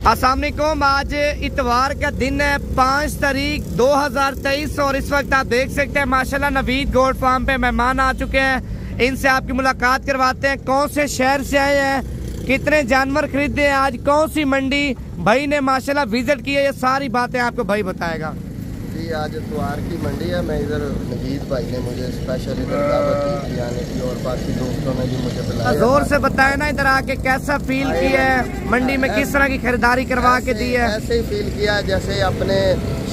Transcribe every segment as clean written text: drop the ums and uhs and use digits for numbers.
अस्सलाम वालेकुम। आज इतवार का दिन है 5 तारीख 2023 और इस वक्त आप देख सकते हैं माशाल्लाह नवीद गोट फार्म पे मेहमान आ चुके हैं। इनसे आपकी मुलाकात करवाते हैं। कौन से शहर से आए हैं, कितने जानवर खरीदे हैं, आज कौन सी मंडी भाई ने माशाल्लाह विजिट की है, ये सारी बातें आपको भाई बताएगा। जी आज इतवार की मंडी है। मैं इधर नवीद भाई ने मुझे स्पेशल इधर दावत दी आने की और बाकी दोस्तों ने भी मुझे बुलाया। जोर से बताया ना इधर आके कैसा फील किया है, मंडी में किस तरह की खरीदारी करवा के दी है। ऐसे ही फील किया जैसे अपने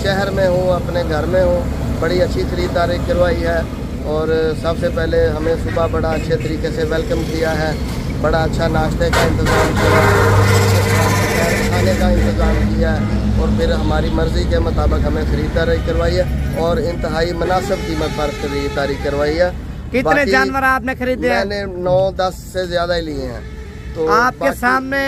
शहर में हूँ, अपने घर में हूँ। बड़ी अच्छी खरीदारी करवाई है और सबसे पहले हमें सुबह बड़ा अच्छे तरीके से वेलकम किया है। बड़ा अच्छा नाश्ते का इंतज़ाम किया, खाने का इंतज़ाम किया है और फिर हमारी मर्ज़ी के मुताबिक हमें खरीदारी करवाई है और इंतहाई मुनासिब कीमत पर खरीदारी करवाई है। कितने जानवर आपने खरीदे? मैंने 9-10 से ज़्यादा ही लिए हैं। तो आपके सामने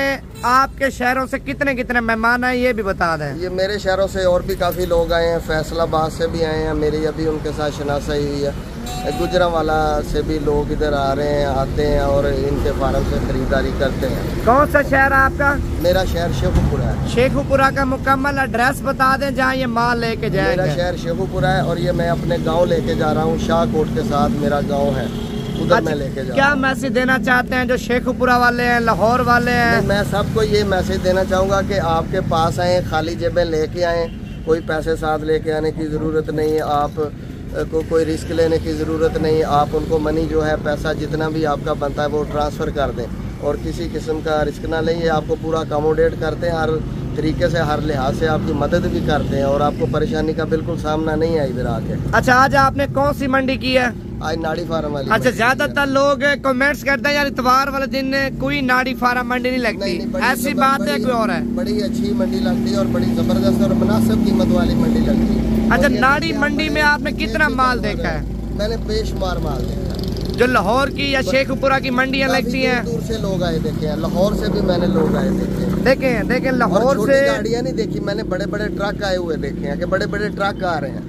आपके शहरों से कितने कितने मेहमान आए ये भी बता दें। ये मेरे शहरों से और भी काफ़ी लोग आए हैं, फैसलाबाद से भी आए हैं, मेरी अभी उनके साथ शनासाई हुई है। गुजरांवाला से भी लोग इधर आ रहे हैं, आते हैं और इनके फार्म से खरीदारी करते हैं। कौन सा शहर है आपका? मेरा शहर शेखुपुरा है। शेखुपुरा का मुकम्मल एड्रेस बता दें जहाँ ये माल लेके जाएंगे। मेरा शहर शेखुपुरा है और ये मैं अपने गांव लेके जा रहा हूँ। शाहकोट के साथ मेरा गांव है, उधर मैं लेके जा क्या मैसेज देना चाहते हैं जो शेखुपुरा वाले हैं, लाहौर वाले हैं? मैं सबको ये मैसेज देना चाहूँगा कि आपके पास आए, खाली जेबें लेके आए, कोई पैसे साथ लेके आने की ज़रूरत नहीं है। आप को कोई रिस्क लेने की ज़रूरत नहीं है। आप उनको मनी जो है, पैसा जितना भी आपका बनता है वो ट्रांसफ़र कर दें और किसी किस्म का रिस्क ना लें। ये आपको पूरा अकोमोडेट करते हैं, हर तरीके से, हर लिहाज से आपकी मदद भी करते हैं और आपको परेशानी का बिल्कुल सामना नहीं है इधर आके। अच्छा, आज आपने कौन सी मंडी की है? आज नाड़ी फार्म वाली। अच्छा, ज्यादातर लोग कमेंट्स करते हैं यार इतवार वाले दिन कोई नाड़ी फार्म मंडी नहीं लगती। ऐसी बात है कोई और है? बड़ी अच्छी मंडी लगती है और बड़ी जबरदस्त और मुनासिब कीमत वाली मंडी लगती है। अच्छा, नाड़ी मंडी में आपने कितना माल देखा है? मैंने बेशुमार माल देखा है। जो लाहौर की या शेखुपुरा की मंडियाँ लगती हैं, दूर से लोग आए देखे हैं, लाहौर से भी मैंने लोग आए देखे हैं। देखें लाहौर से गाड़ियाँ नहीं देखी मैंने, बड़े बड़े ट्रक आए हुए देखे हैं कि बड़े बड़े ट्रक आ रहे हैं।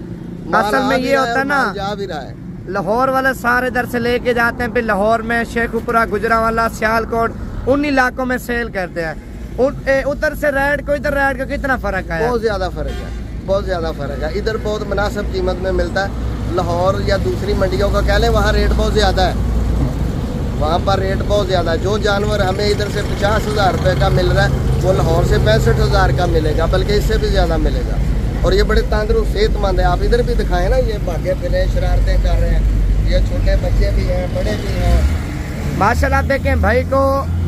असल में ये होता है ना, जा भी रहा है, लाहौर वाले सारे इधर से लेके जाते हैं, फिर लाहौर में शेखुपुरा, गुजरांवाला, सियालकोट उन इलाकों में सेल करते हैं। उधर से रेट को इधर रेट का कितना फर्क है? बहुत ज्यादा फर्क है, बहुत ज्यादा फर्क है। इधर बहुत मुनासिब कीमत में मिलता है। लाहौर या दूसरी मंडियों का कह लें, वहाँ रेट बहुत ज्यादा है, वहाँ पर रेट बहुत ज्यादा है। जो जानवर हमें इधर से 50,000 रुपये का मिल रहा है वो लाहौर से 65,000 का मिलेगा, बल्कि इससे भी ज्यादा मिलेगा। और ये बड़े तंदुरुस्त सेहतमंद है। आप इधर भी दिखाएं ना, ये भागे फिरे शरारतें कर रहे हैं, ये छोटे बच्चे भी हैं, बड़े भी हैं। माशाल्लाह देखें भाई को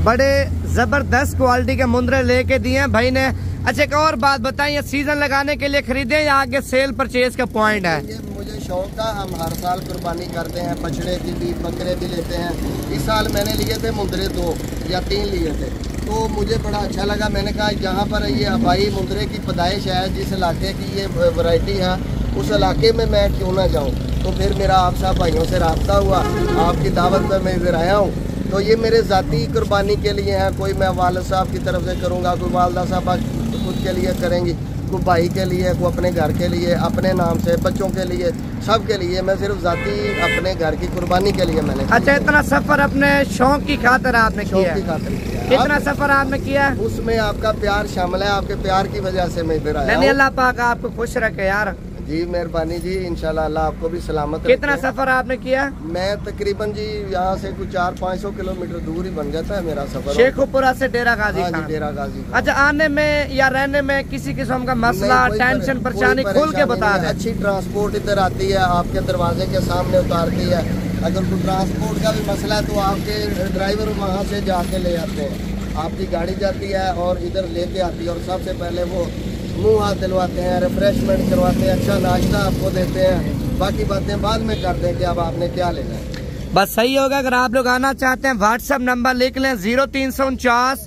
बड़े जबरदस्त क्वालिटी के मुंदरे लेके दिए हैं भाई ने। अच्छा, एक और बात बताइए, सीजन लगाने के लिए खरीदे या आगे सेल परचेज का पॉइंट है? ये मुझे शौक था, हम हर साल कुर्बानी करते हैं, बछड़े की भी, बकरे भी लेते हैं। इस साल मैंने लिए थे मुंदरे 2 या 3 लिए थे, तो मुझे बड़ा अच्छा लगा। मैंने कहा जहाँ पर ये हवाई मुंदरे की पैदाइश है, जिस इलाके की ये वैरायटी है, उस इलाके में मैं क्यों ना जाऊँ। तो फिर मेरा आप सब भाइयों से रब्ता हुआ, आपकी दावत में मैं इधर आया हूँ। तो ये मेरे ज़ाती कुर्बानी के लिए है। कोई मैं वालिद साहब की तरफ से करूँगा, कोई वालदा साहब खुद के लिए करेंगी, कोई भाई के लिए, कोई अपने घर के लिए, अपने नाम से, बच्चों के लिए, सब के लिए। मैं सिर्फ ज़ाती अपने घर की कुर्बानी के लिए मैंने। अच्छा, इतना सफ़र अपने शौक की खातिर आपने किया? की खातिर किया। कितना सफ़र आपने किया? उसमें आपका प्यार शामिल है, आपके प्यार की वजह से मैं इधर आया हूं। अल्लाह पाक आपको खुश रखे यार। जी मेहरबानी जी, इंशाल्लाह अल्लाह आपको भी सलामत रखे। कितना सफर आपने किया? मैं तकरीबन जी यहाँ से कुछ 400-500 किलोमीटर दूर ही बन जाता है मेरा सफर। शेखुपुरा से डेरा गाजी खान। डेरा गाजी। अच्छा, आने में या रहने में किसी किस्म का मसला, टेंशन, परेशानी खुल के बता दें। अच्छी ट्रांसपोर्ट इधर आती है, आपके दरवाजे के सामने उतारती है। अगर कोई ट्रांसपोर्ट का भी मसला है तो आपके ड्राइवर वहाँ से जाके ले आते हैं, आपकी गाड़ी जाती है और इधर लेके आती है और सबसे पहले वो मुंह हाथ दिलवाते हैं, रिफ्रेशमेंट करवाते हैं, अच्छा नाश्ता आपको देते हैं। बाकी बातें बाद में करते हैं कि अब आपने क्या लेना है। बस सही होगा। अगर आप लोग आना चाहते हैं व्हाट्सएप नंबर लिख लें 0349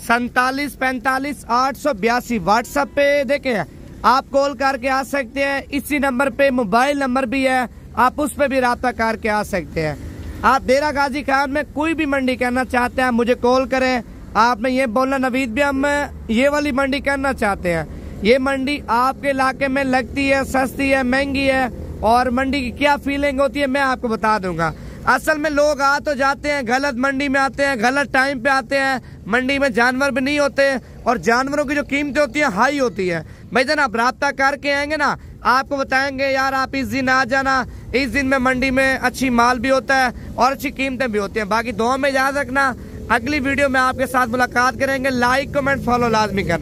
47 45 882। व्हाट्सएप पे देखें आप कॉल करके आ सकते हैं। इसी नंबर पे मोबाइल नंबर भी है, आप उस पर भी रब्ता करके आ सकते हैं। आप डेरा गाजी खान में कोई भी मंडी करना चाहते हैं मुझे कॉल करें। आपने ये बोलना नवीद भी हम ये वाली मंडी करना चाहते हैं। ये मंडी आपके इलाके में लगती है, सस्ती है, महंगी है और मंडी की क्या फीलिंग होती है मैं आपको बता दूंगा। असल में लोग आ तो जाते हैं, गलत मंडी में आते हैं, गलत टाइम पे आते हैं, मंडी में जानवर भी नहीं होते और जानवरों की जो कीमतें होती है हाई होती है। भाई जनाब राब्ता करके आएंगे ना, आपको बताएंगे यार आप इस दिन आ जाना, इस दिन में मंडी में अच्छी माल भी होता है और अच्छी कीमतें भी होती हैं। बाकी दुआ में याद रखना, अगली वीडियो में आपके साथ मुलाकात करेंगे। लाइक कमेंट फॉलो लाजमी करना।